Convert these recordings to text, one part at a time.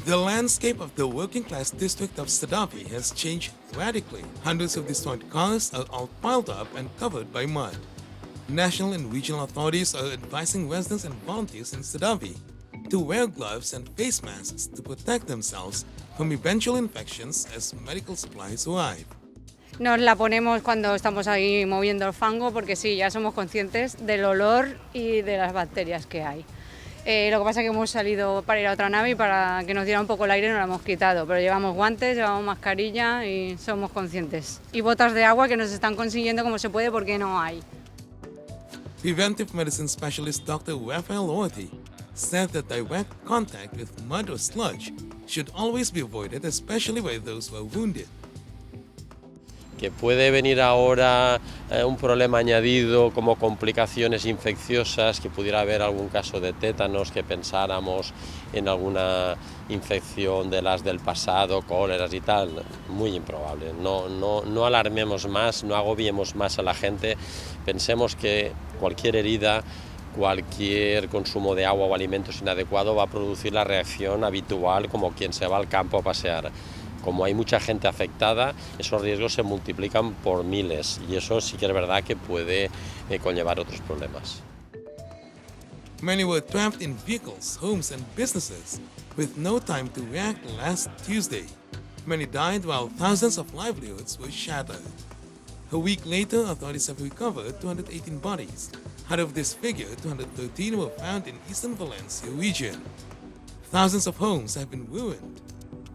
The landscape of the working-class district of Sedaví has changed radically. Hundreds of destroyed cars are all piled up and covered by mud. National and regional authorities are advising residents and volunteers in Sedaví to wear gloves and face masks to protect themselves from eventual infections as medical supplies arrive. Nos la ponemos cuando estamos ahí moviendo el fango porque sí, ya somos conscientes del olor y de las bacterias que hay. Lo que pasa es que hemos salido para ir a otra nave y para que nos diera un poco el aire nos la hemos quitado, pero llevamos guantes, llevamos mascarilla y somos conscientes. Y botas de agua que nos están consiguiendo como se puede porque no hay. Preventive medicine specialist Dr. Rafael Orti said that direct contact with mud or sludge should always be avoided, especially by those who are wounded. Que puede venir ahora un problema añadido como complicaciones infecciosas, que pudiera haber algún caso de tétanos, que pensáramos en alguna infección de las del pasado, cóleras y tal, muy improbable. No alarmemos más, no agobiemos más a la gente, pensemos que cualquier herida, cualquier consumo de agua o alimentos inadecuado va a producir la reacción habitual como quien se va al campo a pasear. Como hay mucha gente afectada, esos riesgos se multiplican por miles y eso sí que es verdad que puede conllevar otros problemas. Many were trapped in vehicles, homes and businesses with no time to react last Tuesday. Many died while thousands of livelihoods were shattered. A week later, authorities have recovered 218 bodies. Out of this figure, 213 were found in eastern Valencia region. Thousands of homes have been ruined,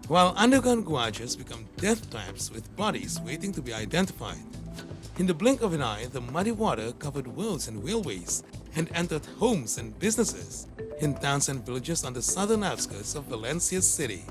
while underground garages become death traps with bodies waiting to be identified. In the blink of an eye, the muddy water covered roads and railways and entered homes and businesses in towns and villages on the southern outskirts of Valencia city.